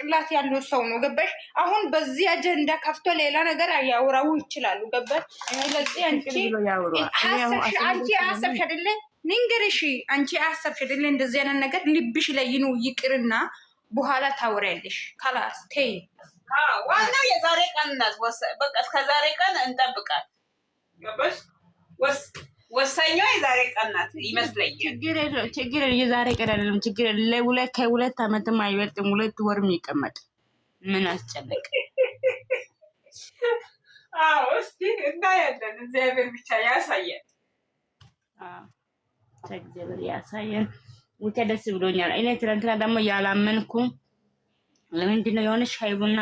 ጭንቅላት ያለው ሰው ነው ገባሽ? አሁን በዚህ አጀንዳ ከፍቶ ሌላ ነገር ያወራው ይችላሉ ገባሽ? ለዚህ አንቺ አሰብሽ አይደለ? ንገርሽ አንቺ አሰብሽ አይደለ? እንደዚህ አይነት ነገር ልብሽ ላይ ነው ይቅርና በኋላ ታወሪያለሽ። خلاص ተይ። ዋናው የዛሬ ቀን ናት። በቃ እስከዛሬ ቀን እንጠብቃለን ገባሽ? ወሳኛ የዛሬ ቀን ናት ይመስለኛል። ችግር የዛሬ ቀን አይደለም። ችግር ከሁለት ዓመትም አይበልጥም። 2 ወር የሚቀመጥ ምን አስጨነቅ? አዎ እስቲ እናያለን። እግዚአብሔር ብቻ ያሳየን። እግዚአብሔር ያሳየን። ውጤ ደስ ብሎኛል። እኔ ትናንትና ደግሞ ያላመንኩ ለምንድን ነው የሆነ ሻይ ቡና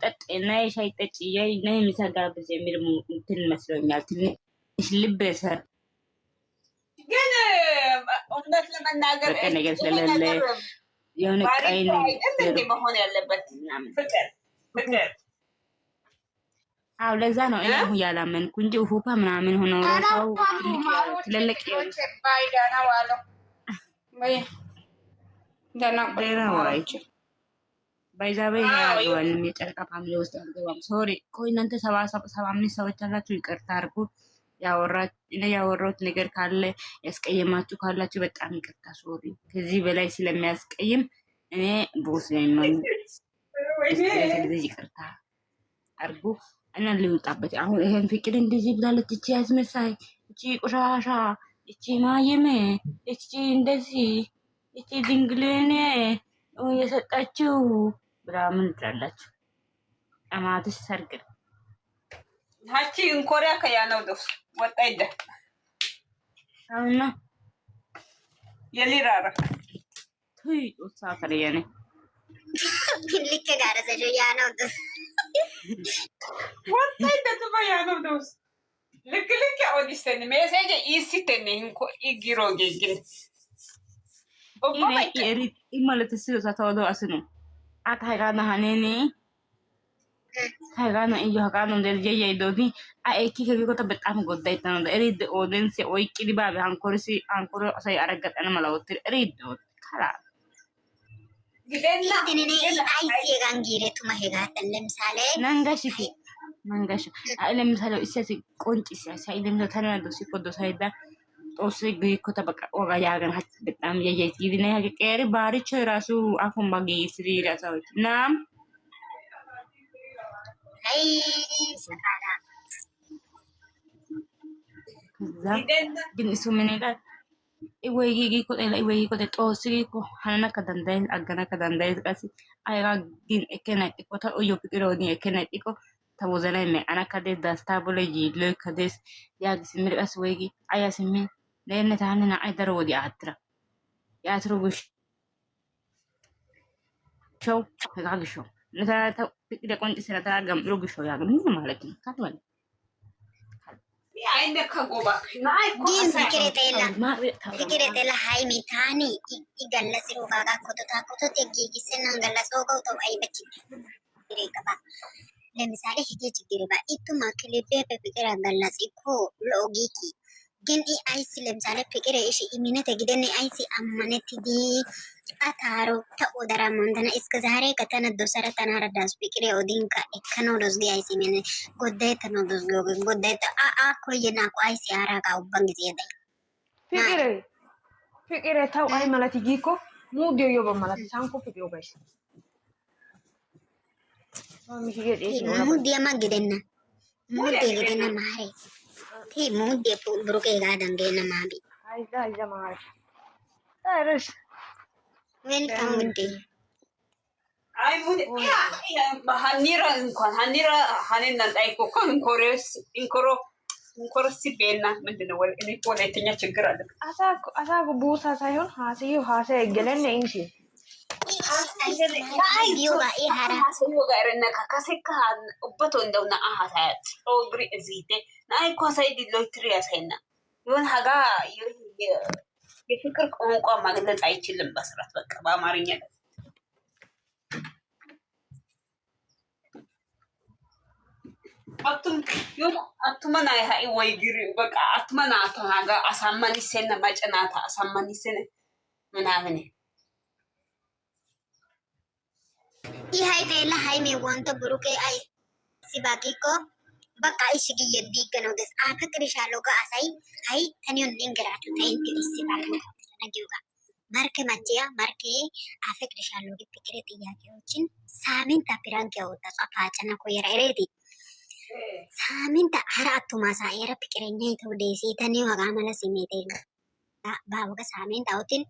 ጠጥ እና የሻይ ጠጭ እና የሚሰጋብዝ የሚል እንትን መስሎኛል። ትንሽ ልብ ሰር ግን እውነት ለመናገር ነገር ስለሌለ የሆነ ቀይ መሆን ያለበት ፍቅር አዎ ለዛ ነው እኔ አሁን ያላመንኩ እንጂ ውሁፓ ምናምን ሆኖ ሰው ትልልቅ ባይዳና ዋለው ወይ ደና ባይዛበይ ያገባልም የጨረቃ ፋሚሊ ውስጥ አልገባም። ሶሪ ቆይ እናንተ 75 ሰዎች አላችሁ፣ ይቅርታ አድርጉ። ያወራሁት ነገር ካለ ያስቀየማችሁ ካላችሁ በጣም ይቅርታ። ሶሪ ከዚህ በላይ ስለሚያስቀይም እኔ ቦስ ነኝ። ስለዚህ ይቅርታ አድርጉ እና ልውጣበት። አሁን ይሄን ፍቅር እንደዚህ ብላለች፣ እቺ ያስመሳይ፣ እቺ ቆሻሻ፣ እቺ ማየም፣ እቺ እንደዚህ፣ እቺ ድንግልኔ የሰጣችሁ ብራምን ትላላችሁ። አማትሽ ሰርግ ሀቺ እንኮሪያ ከያነው ደስ ወጣ ይደ አሁን የሊራራ ትይ ኡሳ ከረየኔ ልክ ጋር ዘጆ ያነው ደስ ወጣ ይደ ያነው ደስ ልክ ኦዲስተን ሜሴጅ ኢሲተን እንኮ ኢጊሮ ጌግን ማለት ስለ ሳታወዶ አስኑ አታይጋና ሀኔኒ ታይጋና iyo hagano derje yedodi a eki kegiko በጣም ጎዳይታ ነው ሪድ ኦዲንስ ወይ ቂዲባብ አንኮር ሳይ አረጋጠና ማላውት ሪድ ካላ ግደና አይሲ ጋንጊሬቱ ማሄጋት ለምሳሌ መንጋሽ ለምሳሌ እሰሲ ቆንጭ ሳይ ለምሳሌ ተናዶ ሲቆዶ ሳይዳ ጦስ ግይኮ ተበቃ ወጋ ያገን ሀት በጣም የየት ይድና ያቀሪ ባሪች ራሱ አፉን ባጊ ስሪ ራሳዎች ናም አይ ሰካላ ግን እሱ ምን ይላል ይወይጊ ኮ ጦስ ግይኮ ሀና ከዳንዳይ አገና ከዳንዳይ ቀሲ አይጋ ግን እከና እኮ ታዮ ፍቅሮኒ እከና እኮ ተወዘናይ ነ አና ከደ ዳስታ ቦለ ይለ ከደስ ያግስ ምርቀስ ወይጊ አያስሚ ለእነ ታንና አይደረ ወዲ አትራ ያትሩሽ ሾው ተጋግሾ ለታታ ፍቅደ ቆንጭ ስለታ ገምሩ ግሾ ያገም ማለት ነው ካትወል አይነ ከጎባ ናይ ፍቅሬ ተላ ሃይሚ ታኒ ይገለጽሩ ጋጋ ኮቶ ተጊጊሰና ገለጾ ጎቶ አይበች ይሬቀባ ለምሳሌ ሂጂ ችግር ባ ኢቱ ማክሊቤ በፍቅር ገለጽ እኮ ሎጊኪ ግን አይሲ ለምሳሌ ፍቅር እሺ ኢሚነት ግደን አይሲ አማነት ዲ አታሮ ተቆደራ ማንተና እስከ ዛሬ ከተነዶ ሰረተና ረዳስ ፍቅር ኦዲንካ እከኖ ዶዝጊ አይሲ ምን ጎዳይተ ነው ዶዝጊ ጎዳይተ ኮይና አይሲ አራጋ ኡባን ጊዜ ደ ፍቅር ታው አይ ማለት ይኮ ሙዲዮ ዮበ ማለት ሳንኮ ፍቅር ዮበሽ ሙዲያ ማግደና ሙዲያ ማሪ ቲ ሙዲያ ብሩኬ ጋዳንገና ማቢ አይዛ ማሪ አረሽ ዌልካም ውዴ አይ ሙዲ ያ ሀኒራ እንኳን ሀኒራ ሀኔና ጣይቆ እንኮሮስ ቤና ምንድነው እኔ ወላይተኛ ችግር አለ አሳኩ ቡሳ ሳይሆን ሀሴ ገለነ እንጂ gaarina kakaseka ubbato indawna ahasayat ogri ezite ናይ ኳሳይ ዲሎትሪ ያሳይና ይሁን ሀጋ የፍቅር ቋንቋ ማግለጽ አይችልም በስራት በቃ በአማርኛ አቱመና ሃይ ወይ ግሪ በቃ አቱመና አታጋ አሳማኒሰና ማጨናታ አሳማኒሰና ምናምን ይሄ ለሃይሜ ወንተ ብሩኬ አይ ሲባቂኮ በቃ እሺ ይዲገ ነው ደስ አፈቅርሻለሁ ጋሳይ አይ ተኒውን እንግራቱ ታይንት ሲባል ነው ነጊውጋ ማርኬ ማጂያ ማርኬ አፈቅርሻለሁ ፍቅር ጥያቄዎችን ሳሚንታ ፕራንክ ያወጣ ጻፋጨና ኮየራሬዲ ሳሚንታ አራቱ ማሳየረ ፍቅረኛ ይተው ደሲ ተኒው አጋመለ ሲሜቴ ባወጋ ሳሚንታ አውቲን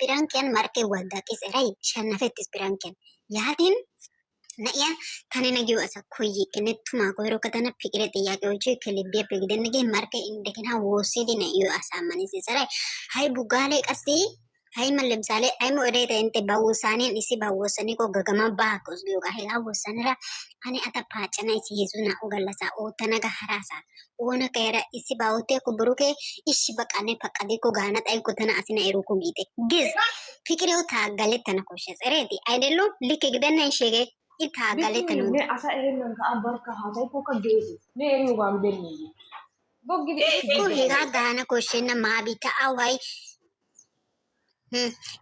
ፕራንክያን ማርኬ ወንዳ ቂሰራይ ሸነፈት ፕራንክያን ያቲን ነያ ከኔ ነጊው አሰኩይ ከነቱማ ጎሮ ከተነ ፍቅር ጥያቄዎች ከልቤ በግደነገ ማርኬ እንደገና ወሲዲ ነዩ አሳማኒ ሲሰራይ ሃይ ቡጋሌ ቀሲ ሃይ ለምሳሌ አይ ሞዴታ እንተ ባውሳኔን እሲ ባወሰኒ ኮ ገገማ ባኮስ ቢው ጋር ሄላ ወሰነራ አኔ አተፓጨና እሲ ይዙና ኦገለሳ ኦተነጋ ሐራሳ ኦነ ከራ እሲ ባውቴ ኮ ብሩኬ እሺ በቃኔ ፈቀዴ ኮ ጋና ጣይ ኮ ተና አሲና ኤሩ ኮ ጊቴ ግዝ ፍቅሬው ታጋለ ተነኮሽ ጸሬቲ አይደሉ ልክ ግደና ይሸገ ይታጋለ ተኑ አሳ ኤረን ከአባርካ ሀሳይ ኮ ከገዚ ነሪው ጋር ደኒ ቦግዲ ኮ ሄጋ ጋና ኮሽና ማቢታ አዋይ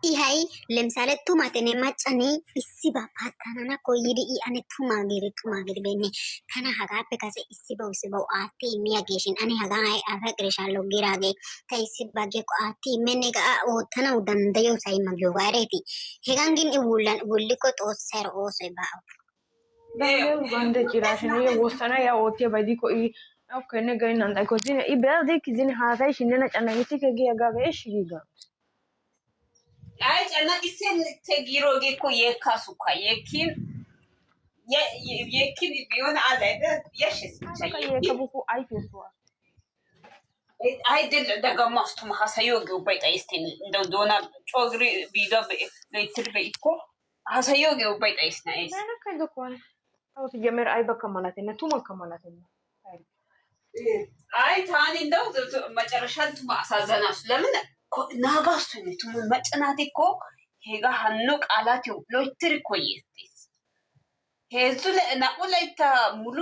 ይሄይ ለምሳሌ ቱማቴኔ ማጨኔ እሲባ ፓታናና ኮይዲ አኔ ቱማገሪ በኔ ከና ሀጋፔ ከሰ እሲባው ሲባው አቲ ሚያጌሽን አኔ ሀጋ አይ አፈቅርሻለሁ ጊራጌ ከይሲባጌ ኮ አቲ መኔጋ ኦተናው ደንደዮ ሳይ ማጊዮ ጋሬቲ ሄጋን ግን ይውላን ውልኮ ጦሰር ኦሶ ባው ባው ጋንደ ጭራሽኔ ወሰና ያ ኦቴ ባዲኮ ኦኬ ነገይና አንታይ ኮዚነ ኢበልዲ ኪዚን ሀሳይ ሽነና ጨናይቲ ከጊ ያጋበሽ ይጋ አይ ጨና ቂሴን ተጊሮ ጌኮ የካሱካ የኪን የኪን ቢሆን አላይደ የሽስ ቻይ የከቡኩ አይፈስዋ አይ ድል ደጋማስቱ ሀሳዮ ገውባይ ጣይስቴን እንደው ዶና ጮግሪ ቢዶ ለይትር በይኮ ሀሳዮ ገውባይ ጣይስና አይስ ነነ ከደኮን አውት ጀመር አይ በከማላቴ ነቱ ማከማላቴ አይ ታኒ እንደው መጨረሻን ቱማ አሳዘናስ ለምን ናጋስቱ ቱሙ መጨናቴ ኮ ሄጋ ሀኖ ቃላት ሎይትር ኮይስቲስ ሄዙ ለናቁላይታ ሙሉ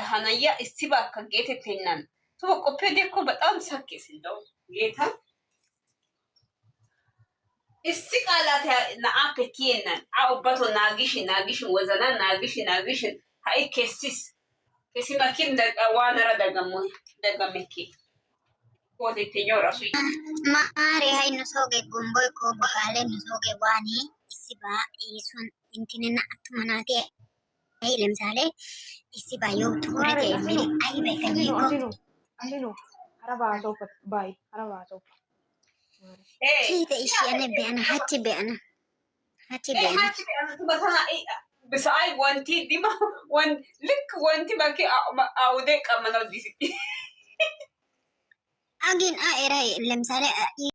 ሀናያ እስቲባ ከጌቴ ተናን ቱ ቆፔዴ ኮ በጣም ሳኬስ እንደው ጌታ እስቲ ቃላት ናአከ ኪየናን አውባቶ ናጊሽ ወዘና ናጊሽ ሃይ ኬሲስ ከሲማኪን ዋነረ ደገመኪ ወዴትኛው ራሱ ማሪ ሃይ ንሶገ ጉምቦይ ኮ በቃለ ንሶገ ዋኒ ሲባ ይሱን እንቲነና አትመናቴ አይ ለምሳሌ ሲባ የው ትኩረት የሚል አይ በከኒኮ አሊኑ አረባቶ ባይ አረባቶ ኪተ እሺ አነ ቢያና ሀቺ ቢያና በተና ብሳይ ወንቲ ዲማ ወን ልክ ወንቲ ባኪ አውዴ ቀመነው ዲሲ አጊን አኤራይ ለምሳሌ